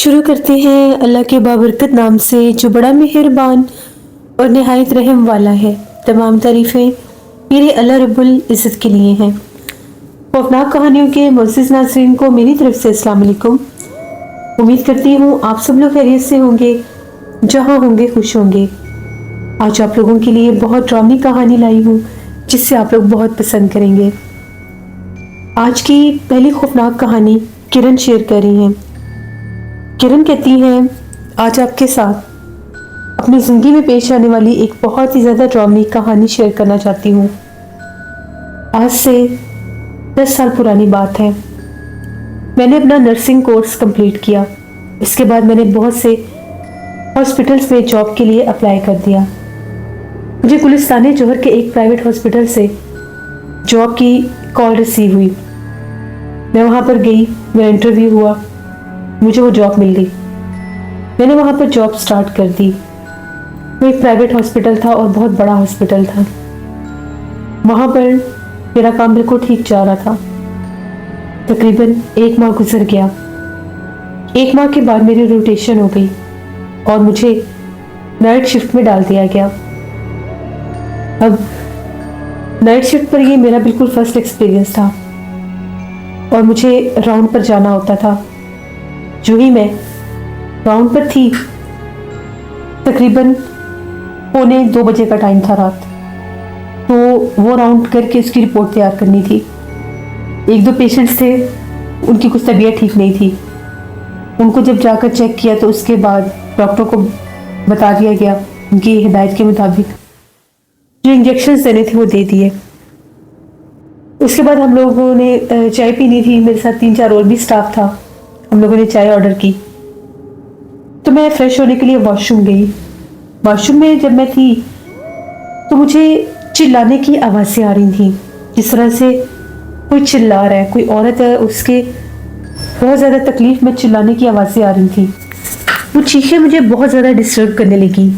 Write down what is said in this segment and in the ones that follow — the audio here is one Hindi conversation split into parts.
शुरू करते हैं अल्लाह के बाबरकत नाम से जो बड़ा मेहरबान और नहायत रहम वाला है। तमाम तारीफ़ें मेरे अल्लाह रब्बुल इज़्ज़त के लिए हैं। खौफनाक कहानियों के मुअज़्ज़िज़ नाज़रीन को मेरी तरफ से अस्सलाम वालेकुम। उम्मीद करती हूँ आप सब लोग खैरियत से होंगे, जहाँ होंगे खुश होंगे। आज आप लोगों के लिए बहुत ड्रामी कहानी लाई हूँ जिससे आप लोग बहुत पसंद करेंगे। आज की पहली खौफनाक कहानी किरण शेयर कर रही हैं। किरण कहती हैं, आज आपके साथ अपनी ज़िंदगी में पेश आने वाली एक बहुत ही ज़्यादा ड्रामी कहानी शेयर करना चाहती हूँ। आज से 10 साल पुरानी बात है। मैंने अपना नर्सिंग कोर्स कंप्लीट किया। इसके बाद मैंने बहुत से हॉस्पिटल्स में जॉब के लिए अप्लाई कर दिया। मुझे गुलिस्तान जौहर के एक प्राइवेट हॉस्पिटल से जॉब की कॉल रिसीव हुई। मैं वहाँ पर गई, मेरा इंटरव्यू हुआ, मुझे वो जॉब मिल गई। मैंने वहाँ पर जॉब स्टार्ट कर दी। वो एक प्राइवेट हॉस्पिटल था और बहुत बड़ा हॉस्पिटल था। वहाँ पर मेरा काम बिल्कुल ठीक जा रहा था। तकरीबन 1 माह गुजर गया। 1 माह के बाद मेरी रोटेशन हो गई और मुझे नाइट शिफ्ट में डाल दिया गया। अब नाइट शिफ्ट पर ये मेरा बिल्कुल फर्स्ट एक्सपीरियंस था और मुझे राउंड पर जाना होता था। जो ही मैं राउंड पर थी, तकरीबन 1:45 बजे का टाइम था रात, तो वो राउंड करके उसकी रिपोर्ट तैयार करनी थी। 1-2 पेशेंट्स थे, उनकी कुछ तबीयत ठीक नहीं थी। उनको जब जाकर चेक किया तो उसके बाद डॉक्टर को बता दिया गया, उनकी हिदायत के मुताबिक जो इंजेक्शन देने थे वो दे दिए। उसके बाद हम लोगों ने चाय पीनी थी। मेरे साथ 3-4 और भी स्टाफ था। हम लोगों ने चाय ऑर्डर की तो मैं फ्रेश होने के लिए वॉशरूम गई। वॉशरूम में जब मैं थी तो मुझे चिल्लाने की आवाज़ें आ रही थी। जिस तरह से कोई चिल्ला रहा है, कोई औरत है, उसके बहुत ज़्यादा तकलीफ में चिल्लाने की आवाज़ें आ रही थी। वो चीखें मुझे बहुत ज़्यादा डिस्टर्ब करने लगी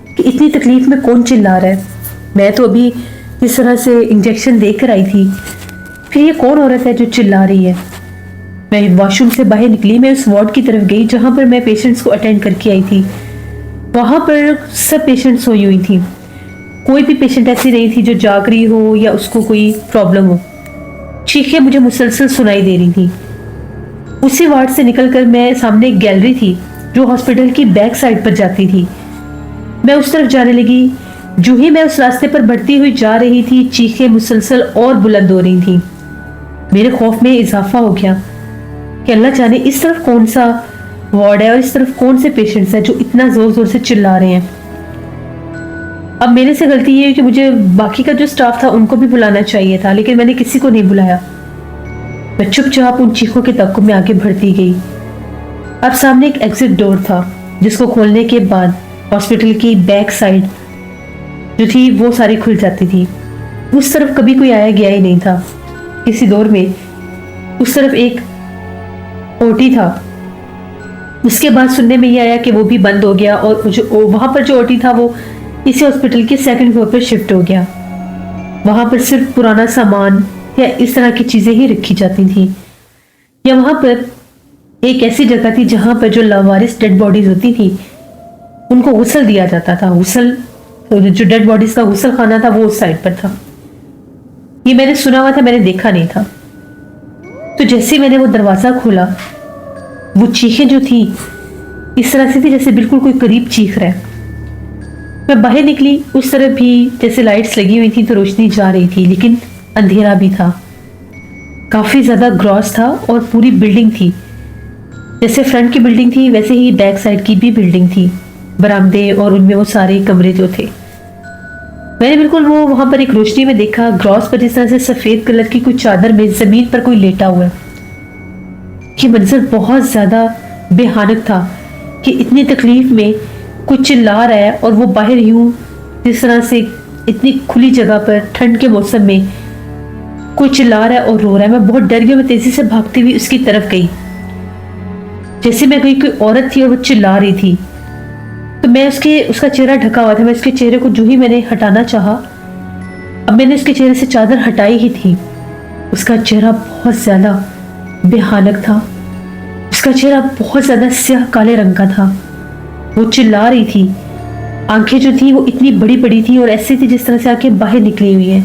कि इतनी तकलीफ में कौन चिल्ला रहा है। मैं तो अभी जिस तरह से इंजेक्शन देकर आई थी, फिर ये कौन औरत है जो चिल्ला रही है। मैं वॉशरूम से बाहर निकली। मैं उस वार्ड की तरफ गई जहाँ पर मैं पेशेंट्स को अटेंड करके आई थी। वहाँ पर सब पेशेंट्स सोई हुई थी। कोई भी पेशेंट ऐसी नहीं थी जो जाग रही हो या उसको कोई प्रॉब्लम हो। चीखें मुझे मुसलसल सुनाई दे रही थी। उसी वार्ड से निकलकर मैं सामने एक गैलरी थी जो हॉस्पिटल की बैक साइड पर जाती थी। मैं उस तरफ जाने लगी। जो ही मैं उस रास्ते पर बढ़ती हुई जा रही थी, चीखें मुसलसल और बुलंद हो रही थी। मेरे खौफ में इजाफा हो गया कि अल्लाह जाने इस तरफ कौन सा वार्ड है और इस तरफ कौन से पेशेंट्स हैं जो इतना जोर जोर से चिल्ला रहे हैं। अब मेरे से गलती ये है कि मुझे बाकी का जो स्टाफ था उनको भी बुलाना चाहिए था, लेकिन मैंने किसी को नहीं बुलाया। मैं चुपचाप उन चीखों के तक्कों में आगे बढ़ती गई। अब सामने एक एग्जिट डोर था जिसको खोलने के बाद हॉस्पिटल की बैक साइड जो थी वो सारी खुल जाती थी। उस तरफ कभी कोई आया गया ही नहीं था। इसी दौर में उस तरफ एक ओटी था। उसके बाद सुनने में ये आया कि वो भी बंद हो गया और जो वहां पर जो ओटी था वो इसी हॉस्पिटल के 2nd फ्लोर पर शिफ्ट हो गया। वहां पर सिर्फ पुराना सामान या इस तरह की चीजें ही रखी जाती थी। या वहां पर एक ऐसी जगह थी जहां पर जो लावारिस डेड बॉडीज होती थी उनको गुस्ल दिया जाता था। गुस्ल जो डेड बॉडीज का गुस्ल खाना था वो उस साइड पर था। ये मैंने सुना हुआ था, मैंने देखा नहीं था। तो जैसे मैंने वो दरवाजा खोला, वो चीखें जो थी इस तरह से थी जैसे बिल्कुल कोई करीब चीख रहा है। मैं बाहर निकली। उस तरफ भी जैसे लाइट्स लगी हुई थी तो रोशनी जा रही थी, लेकिन अंधेरा भी था। काफी ज्यादा ग्रॉस था और पूरी बिल्डिंग थी। जैसे फ्रंट की बिल्डिंग थी वैसे ही बैक साइड की भी बिल्डिंग थी, बरामदे और उनमें वो सारे कमरे जो थे। मैंने बिल्कुल वो वहां पर एक रोशनी में देखा, ग्रॉस पर जिस तरह से सफेद कलर की कोई चादर में जमीन पर कोई लेटा हुआ है। ये मंजर बहुत ज्यादा बेहानक था कि इतनी तकलीफ में कोई चिल्ला रहा है और वो बाहर यूं जिस तरह से इतनी खुली जगह पर ठंड के मौसम में कोई चिल्ला रहा है और रो रहा है। मैं बहुत डर गई। मैं तेजी से भागती हुई उसकी तरफ गई। जैसे मैं गई, कोई औरत थी और वो चिल्ला रही थी। तो मैं उसका चेहरा ढका हुआ था। मैं उसके चेहरे को जो ही मैंने हटाना चाहा, अब मैंने उसके चेहरे से चादर हटाई ही थी। उसका चेहरा बहुत ज्यादा बेहानक था। उसका चेहरा बहुत ज्यादा स्याह काले रंग का था। वो चिल्ला रही थी। आंखें जो थी वो इतनी बड़ी बड़ी थी और ऐसी थी जिस तरह से आंखें बाहर निकली हुई है।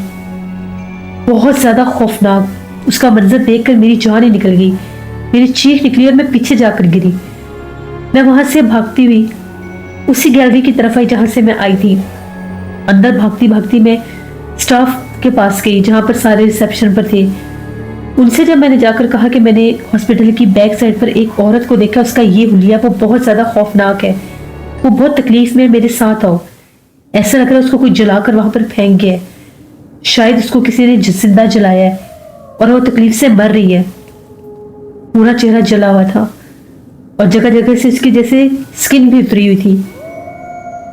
बहुत ज्यादा खौफनाक। उसका मंजर देखकर मेरी जान ही निकल गई। मेरी चीख निकली और मैं पीछे जाकर गिरी। मैं वहां से भागती हुई उसी गैलरी की तरफ आई जहां से मैं आई थी। अंदर भागती भागती मैं स्टाफ के पास गई जहां पर सारे रिसेप्शन पर थे। उनसे जब मैंने जाकर कहा कि मैंने हॉस्पिटल की बैक साइड पर एक औरत को देखा, उसका ये हुलिया वो बहुत ज्यादा खौफनाक है, वो बहुत तकलीफ में, मेरे साथ आओ। ऐसा लग रहा है उसको कोई जलाकर वहां पर फेंक गया है, शायद उसको किसी ने जिंदा जलाया है और वो तकलीफ से मर रही है। पूरा चेहरा जला हुआ था और जगह जगह से उसकी जैसे स्किन भी उतरी हुई थी।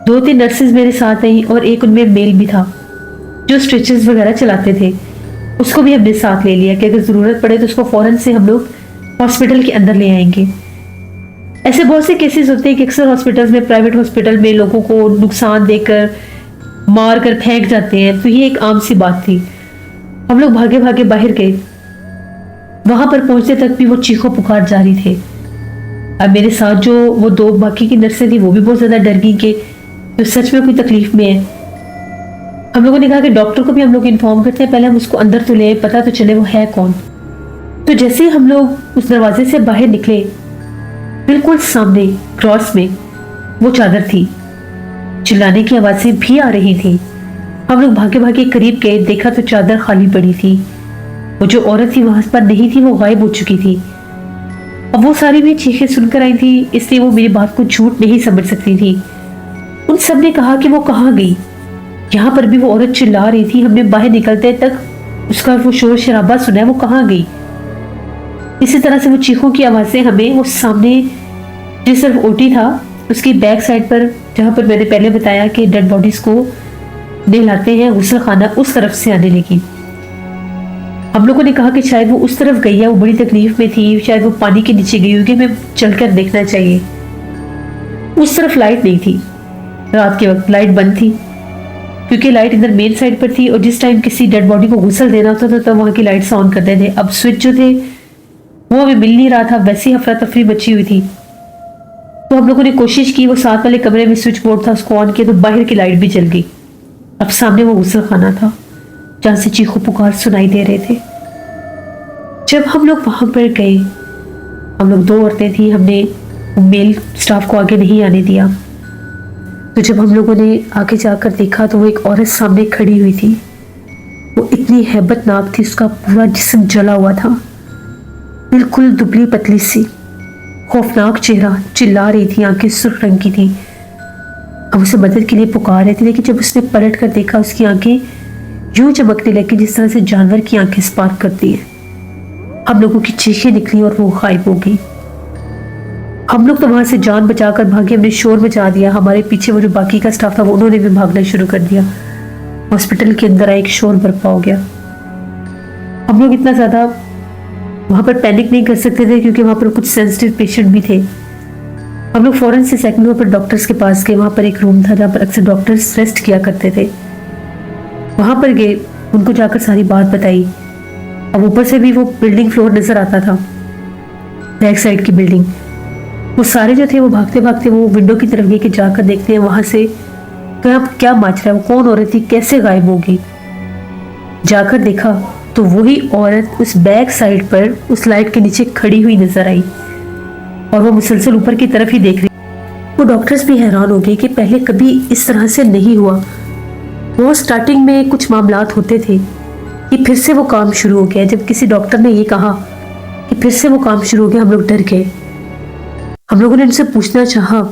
2-3 नर्सेज मेरे साथ आई और एक उनमें मेल भी था जो स्ट्रेचर्स वगैरह चलाते थे। उसको भी हमने साथ ले लिया कि अगर ज़रूरत पड़े तो उसको फौरन से हम लोग हॉस्पिटल के अंदर ले आएंगे। ऐसे बहुत से केसेस होते हैं कि अक्सर हॉस्पिटल्स में, प्राइवेट हॉस्पिटल में लोगों को नुकसान देकर मार कर फेंक जाते हैं, तो ये एक आम सी बात थी। हम लोग भागे भागे बाहर गए। वहां पर पहुंचने तक भी वो चीखों पुकार जारी थे। अब मेरे साथ जो वो 2 बाकी की नर्सें थी वो भी बहुत ज्यादा डर गई कि तो सच में कोई तकलीफ में है। हम लोगों ने कहा कि डॉक्टर को भी हम लोग इन्फॉर्म करते हैं, पहले हम उसको अंदर तो ले, पता तो चले वो है कौन। तो जैसे ही हम लोग उस दरवाजे से बाहर निकले, बिल्कुल सामने क्रॉस में वो चादर थी। चिल्लाने की आवाजें भी आ रही थी। हम लोग भागे भागे करीब गए, देखा तो चादर खाली पड़ी थी। वो जो औरत थी वहां पर नहीं थी, वो गायब हो चुकी थी। अब वो सारी भी चीखें सुनकर आई थी, इसलिए वो मेरी बात को झूठ नहीं समझ सकती थी। उन सब ने कहा कि वो कहाँ गई। यहाँ पर भी वो औरत चिल्ला रही थी। हमने बाहर निकलते तक उसका वो शोर शराबा सुना है, वो कहाँ गई। इसी तरह से वो चीखों की आवाजें हमें वो सामने जिस तरफ ओटी था उसकी बैक साइड पर, जहाँ पर मैंने पहले बताया कि डेड बॉडीज को नहलाते हैं गुस्ल खाना, उस तरफ से आने लगी। हम लोगों ने कहा कि शायद वो उस तरफ गई है, वो बड़ी तकलीफ में थी, शायद वो पानी के नीचे गई होगी, हमें चलकर देखना चाहिए। उस तरफ लाइट नहीं थी, रात के वक्त लाइट बंद थी क्योंकि लाइट इधर मेन साइड पर थी और जिस टाइम किसी डेड बॉडी को गुस्ल देना होता था तब वहां की लाइट्स ऑन करते थे। अब स्विच जो थे वो हमें मिल नहीं रहा था, वैसी अफरा तफरी मची हुई थी। तो हम लोगों ने कोशिश की, वो साथ वाले कमरे में स्विच बोर्ड था, उसको ऑन किया तो बाहर की लाइट भी जल गई। अब सामने वो गुस्ल खाना था जहां से चीखों पुकार सुनाई दे रहे थे। जब हम लोग वहां पर गए, हम लोग 2 औरतें थी, हमने मेल स्टाफ को आगे नहीं आने दिया। तो जब हम लोगों ने आगे जाकर देखा तो वो एक औरत सामने खड़ी हुई थी। वो इतनी हैबतनाक थी, उसका पूरा जिस्म जला हुआ था, बिल्कुल दुबली पतली सी, खौफनाक चेहरा, चिल्ला रही थी, आंखें सुर्ख रंग की थी। हम उसे मदद के लिए पुकार रहे थे, लेकिन जब उसने पलट कर देखा उसकी आंखें यूं चमकने लगी जिस तरह से जानवर की आंखें स्पार्क करती है। हम लोगों की चीखें निकली और वो गायब हो गई। हम लोग तो वहां से जान बचाकर भागे, हमने शोर मचा दिया। हमारे पीछे वो जो बाकी का स्टाफ था वो उन्होंने भी भागना शुरू कर दिया। हॉस्पिटल के अंदर एक शोर बरपा हो गया। हम लोग इतना ज्यादा वहां पर पैनिक नहीं कर सकते थे क्योंकि वहां पर कुछ सेंसिटिव पेशेंट भी थे। हम लोग फौरन से सेकंड फ्लोर पर डॉक्टर्स के पास गए। वहां पर एक रूम था जहाँ पर अक्सर डॉक्टर्स रेस्ट किया करते थे। वहां पर गए, उनको जाकर सारी बात बताई। अब ऊपर से भी वो बिल्डिंग फ्लोर नजर आता था, बैक साइड की बिल्डिंग। वो सारे जो थे वो भागते भागते वो विंडो की तरफ गए कि जाकर देखते हैं वहां से क्या माच रहा है, वो कौन औरत थी, कैसे गायब होगी। जाकर देखा तो वही औरत उस बैक साइड पर उस लाइट के नीचे खड़ी हुई नजर आई और वो मुसलसल ऊपर की तरफ ही देख रही। वो डॉक्टर्स भी हैरान हो गए कि पहले कभी इस तरह से नहीं हुआ। वो स्टार्टिंग में कुछ मामलात होते थे कि फिर से वो काम शुरू हो गया। जब किसी डॉक्टर ने ये कहा कि फिर से वो काम शुरू हो गया, हम लोग डर गए। हम लोगों ने उनसे पूछना चाहा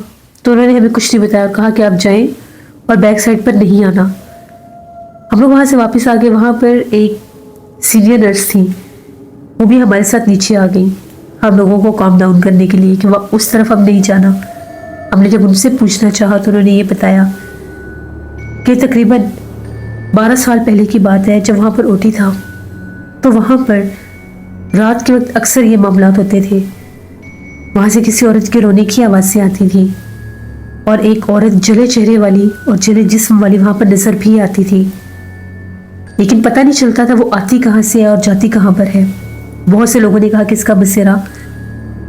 तो उन्होंने हमें कुछ नहीं बताया, कहा कि आप जाएं और बैक साइड पर नहीं आना। हम लोग वहां से वापस आ गए। वहां पर एक सीनियर नर्स थी, वो भी हमारे साथ नीचे आ गई हम लोगों को काम डाउन करने के लिए कि वह उस तरफ हम नहीं जाना। हमने जब उनसे पूछना चाहा तो उन्होंने ये बताया कि तकरीबन 12 साल पहले की बात है, जब वहाँ पर ओटी था तो वहाँ पर रात के वक्त अक्सर ये मामलात होते थे। वहाँ से किसी औरत के रोने की आवाज़ें आती थी और एक औरत जले चेहरे वाली और जले जिस्म वाली वहाँ पर नजर भी आती थी, लेकिन पता नहीं चलता था वो आती कहाँ से है और जाती कहाँ पर है। बहुत से लोगों ने कहा कि इसका बसेरा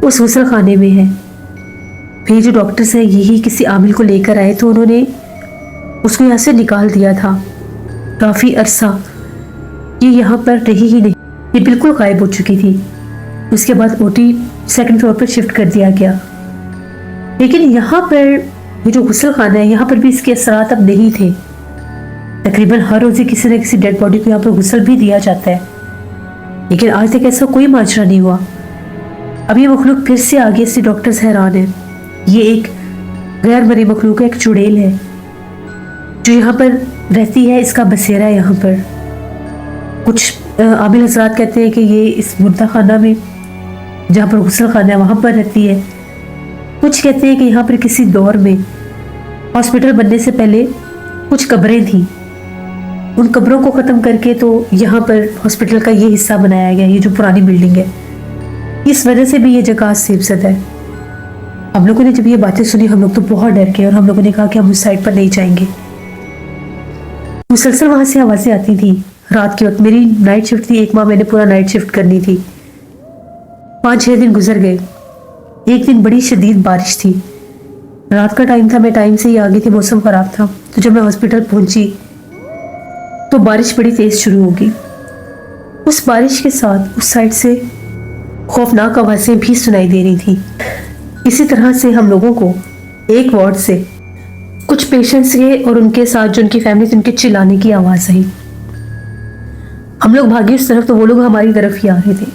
उस गुस्ल खाने में है। फिर जो डॉक्टर्स हैं यही किसी आमिल को लेकर आए तो उन्होंने उसको यहाँ से निकाल दिया था। काफ़ी अरसा ये यहाँ पर रही ही नहीं, ये बिल्कुल गायब हो चुकी थी। उसके बाद ओटी सेकंड फ्लोर पर शिफ्ट कर दिया गया। लेकिन यहाँ पर ये जो गुस्ल खाना है यहाँ पर भी इसके असरात अब नहीं थे। तकरीबन हर रोज़ ही किसी न किसी डेड बॉडी को यहाँ पर गुस्ल भी दिया जाता है, लेकिन आज तक ऐसा कोई माजरा नहीं हुआ। अब ये मखलूक फिर से आगे से डॉक्टर्स हैरान है। ये एक गैर मरी मखलूक है, एक चुड़ैल है जो यहाँ पर रहती है, इसका बसेरा है यहाँ पर। कुछ आमिल हजरात कहते हैं कि ये इस मुर्दा खाना में जहाँ पर गुस्ल खाना है वहाँ पर रहती है। कुछ कहते हैं कि यहाँ पर किसी दौर में हॉस्पिटल बनने से पहले कुछ कब्रें थी, उन कब्रों को ख़त्म करके तो यहाँ पर हॉस्पिटल का ये हिस्सा बनाया गया, ये जो पुरानी बिल्डिंग है। इस वजह से भी ये जगह सेफसद है। हम लोगों ने जब ये बातें सुनी हम लोग तो बहुत डर गए और हम लोगों ने कहा कि हम उस साइड पर नहीं जाएंगे। मुसलसल वहाँ से आवाज़ें आती थी रात के वक्त। मेरी नाइट शिफ्ट थी, 1 माह मैंने पूरा नाइट शिफ्ट करनी थी। 5-6 दिन गुजर गए। एक दिन बड़ी शदीद बारिश थी, रात का टाइम था, मैं टाइम से ही आ गई थी, मौसम ख़राब था। तो जब मैं हॉस्पिटल पहुंची तो बारिश बड़ी तेज़ शुरू होगी। उस बारिश के साथ उस साइड से खौफनाक आवाज़ें भी सुनाई दे रही थी। इसी तरह से हम लोगों को एक वार्ड से कुछ पेशेंट्स के और उनके साथ जो उनकी फैमिली थी उनके चिल्लाने की आवाज़ आई। हम लोग भागे उस तरफ तो वो लोग हमारी तरफ ही आ रहे थे।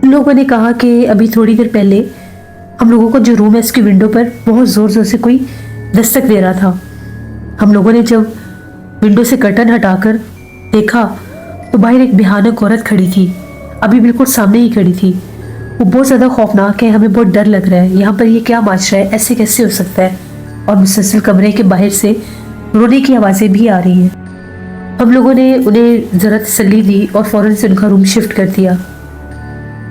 उन लोगों ने कहा कि अभी थोड़ी देर पहले हम लोगों को जो रूम है उसकी विंडो पर बहुत ज़ोर ज़ोर से कोई दस्तक दे रहा था। हम लोगों ने जब विंडो से कर्टन हटाकर देखा तो बाहर एक भयानक औरत खड़ी थी, अभी बिल्कुल सामने ही खड़ी थी। वो बहुत ज़्यादा खौफनाक है, हमें बहुत डर लग रहा है। यहाँ पर ये क्या माजरा है, ऐसे कैसे हो सकता है? और मुसलसल कमरे के बाहर से रोने की आवाज़ें भी आ रही हैं। हम लोगों ने उन्हें ज़रा तसल्ली दी और फ़ौरन से उनका रूम शिफ्ट कर दिया।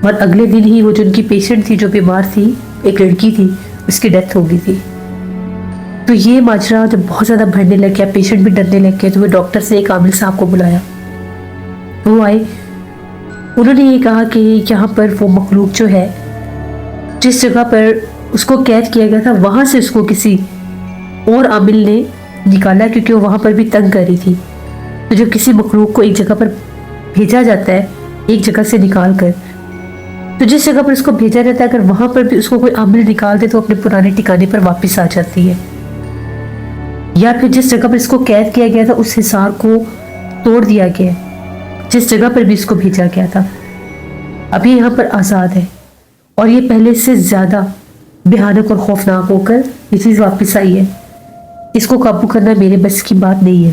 और अगले दिन ही वो जो उनकी पेशेंट थी जो बीमार थी, एक लड़की थी, उसकी डेथ हो गई थी। तो ये माजरा जब बहुत ज़्यादा बढ़ने लग गया, पेशेंट भी डरने लग गए, तो वो डॉक्टर से एक आमिल साहब को बुलाया। वो आए, उन्होंने ये कहा कि यहाँ पर वो मखलूक जो है जिस जगह पर उसको कैद किया गया था वहाँ से उसको किसी और आमिल ने निकाला, क्योंकि वो वहाँ पर भी तंग कर रही थी। तो जब किसी मखलूक को एक जगह पर भेजा जाता है, एक जगह से निकाल कर, तो जिस जगह पर उसको भेजा जाता है अगर वहाँ पर भी उसको कोई आमिल निकाल दे तो अपने पुराने ठिकाने पर वापस आ जाती है। या फिर जिस जगह पर इसको कैद किया गया था उस हिसार को तोड़ दिया गया जिस जगह पर भी इसको भेजा गया था। अभी यहाँ पर आज़ाद है और ये पहले से ज़्यादा भयानक और खौफनाक होकर ये चीज़ वापस आई है। इसको काबू करना मेरे बस की बात नहीं है।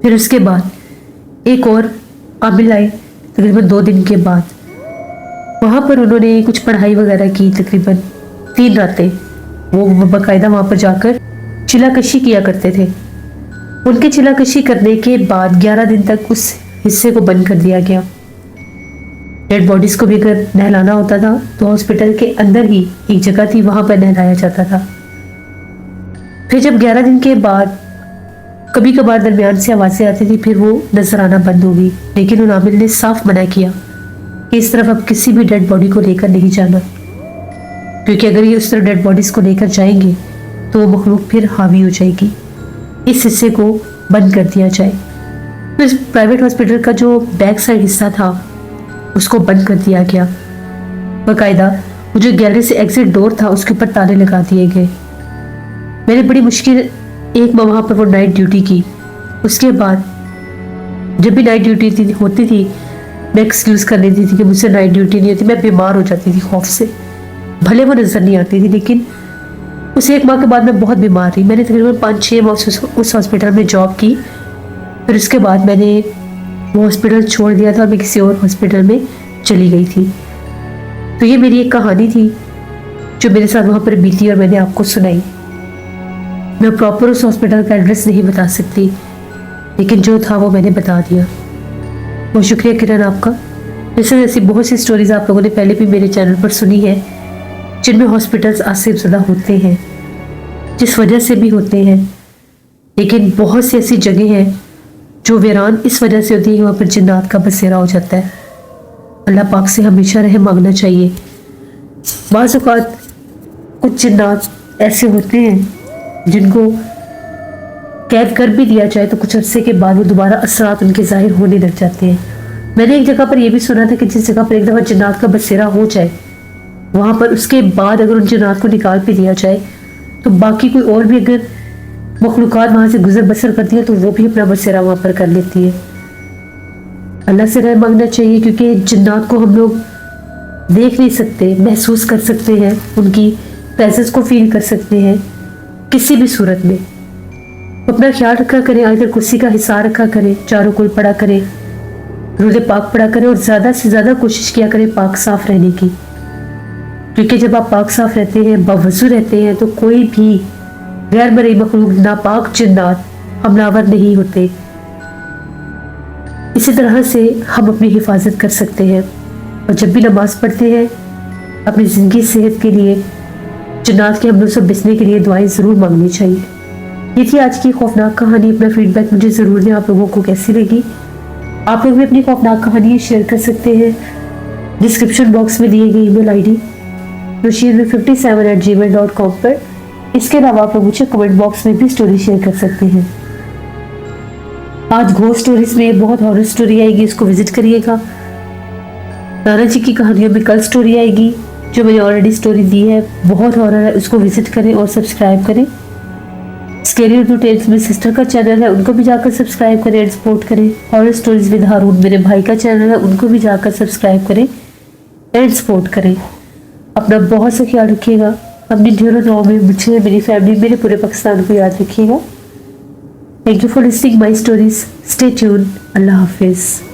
फिर उसके बाद एक और आमिल आए तकरीबन 2 दिन के बाद। वहाँ पर उन्होंने कुछ पढ़ाई वगैरह की, तकरीबन 3 रातें वो बाकायदा वहाँ पर जाकर चिलाकशी किया करते थे। उनके चिलाकशी करने के बाद 11 दिन तक उस हिस्से को बंद कर दिया गया। डेड बॉडीज को भी अगर नहलाना होता था तो हॉस्पिटल के अंदर ही एक जगह थी, वहां पर नहलाया जाता था। फिर जब 11 दिन के बाद कभी कभार दरमियान से आवाज़ें आती थी, फिर वो नजर आना बंद हो गई। लेकिन उन आमिल ने साफ मना किया कि इस तरफ अब किसी भी डेड बॉडी को लेकर नहीं जाना, क्योंकि अगर ये उस तरफ डेड बॉडीज को लेकर जाएंगे तो वो मखलूक फिर हावी हो जाएगी। इस हिस्से को बंद कर दिया जाए। तो इस प्राइवेट हॉस्पिटल का जो बैक साइड हिस्सा था उसको बंद कर दिया गया। बाकायदा वो जो गैलरी से एग्जिट डोर था उसके ऊपर ताले लगा दिए गए। मैंने बड़ी मुश्किल 1 माह वहाँ पर वो नाइट ड्यूटी की। उसके बाद जब भी नाइट ड्यूटी होती थी मैं एक्सक्यूज़ कर लेती थी कि मुझसे नाइट ड्यूटी नहीं होती, मैं बीमार हो जाती थी खौफ से। भले वो नज़र नहीं आती थी, लेकिन उस 1 माह के बाद मैं बहुत बीमार रही। मैंने तकरीबन 5-6 माह उस हॉस्पिटल में जॉब की। फिर उसके बाद मैंने वो हॉस्पिटल छोड़ दिया था और मैं किसी और हॉस्पिटल में चली गई थी। तो ये मेरी एक कहानी थी जो मेरे साथ वहाँ पर बीती और मैंने आपको सुनाई। मैं प्रॉपर उस हॉस्पिटल का एड्रेस नहीं बता सकती, लेकिन जो था वो मैंने बता दिया। बहुत शुक्रिया किरण आपका। वैसे ऐसी बहुत सी स्टोरीज आप लोगों ने पहले भी मेरे चैनल पर सुनी है जिनमें हॉस्पिटल्स आसिफ ज़दा होते हैं, जिस वजह से भी होते हैं। लेकिन बहुत सी ऐसी जगह हैं जो वीरान इस वजह से होती है कि वहाँ पर जिन्नात का बसेरा हो जाता है। अल्लाह पाक से हमेशा रहम मांगना चाहिए। बाज़ औक़ात कुछ जिन्नात ऐसे होते हैं जिनको कैद कर भी दिया जाए तो कुछ अरसे के बाद वो दोबारा असरात उनके ज़ाहिर होने लग जाते हैं। मैंने एक जगह पर यह भी सुना था कि जिस जगह पर एक दफ़ा जिन्नात का बसेरा हो जाए, वहाँ पर उसके बाद अगर उन जिन्नात को निकाल भी दिया जाए तो बाकी कोई और भी अगर मखलूक़ात वहाँ से गुजर बसर करती है तो वो भी अपना बसेरा वहाँ पर कर लेती है। अल्लाह से रहम मांगना चाहिए, क्योंकि जिन्नात को हम लोग देख नहीं सकते, महसूस कर सकते हैं, उनकी प्रेजेंस को फील कर सकते हैं किसी भी सूरत में। अपना ख्याल रखा करें, आयतल कुर्सी का हिसार रखा करें, चारों कोल पढ़ा करें, रोज़े पाक पढ़ा करें और ज़्यादा से ज़्यादा कोशिश किया करें पाक साफ रहने की, क्योंकि जब आप पाक साफ रहते हैं, बावजू रहते हैं, तो कोई भी गैर मरई मखलूक, नापाक जिन्नात हमलावर नहीं होते। इसी तरह से हम अपनी हिफाजत कर सकते हैं और जब भी नमाज पढ़ते हैं अपनी ज़िंदगी सेहत के लिए, जिन्नात के हमलों से बचने के लिए दुआएं ज़रूर मांगनी चाहिए। ये थी आज की खौफनाक कहानी। अपना फीडबैक मुझे ज़रूर दें, आप लोगों को कैसी लगी। आप लोग भी अपनी खौफनाक कहानी शेयर कर सकते हैं डिस्क्रिप्शन बॉक्स में दिए गई ईमेल ID nusheen57@gmail.com पर। इसके अलावा आप लोग मुझे कमेंट बॉक्स में भी स्टोरी शेयर कर सकते हैं। आज घोस्ट स्टोरीज में बहुत हॉरर स्टोरी आएगी, इसको विजिट करिएगा। नाना जी की कहानियों में कल स्टोरी आएगी जो मैंने ऑलरेडी स्टोरी दी है, बहुत हॉरर है, उसको विजिट करें और सब्सक्राइब करें। स्केरी उर्दू टेल्स में सिस्टर का चैनल है, उनको भी जाकर सब्सक्राइब करें एंड सपोर्ट करें। हॉरर स्टोरीज विद हारून मेरे भाई का चैनल है, उनको भी जाकर सब्सक्राइब करें एंड सपोर्ट करें। अपना बहुत सा ख्याल रखिएगा। अपनी ढेरों दुआओं में मुझे, मेरी फैमिली, मेरे पूरे पाकिस्तान को याद रखिएगा। Thank you for listening my stories. Stay tune. Allah हाफिज़।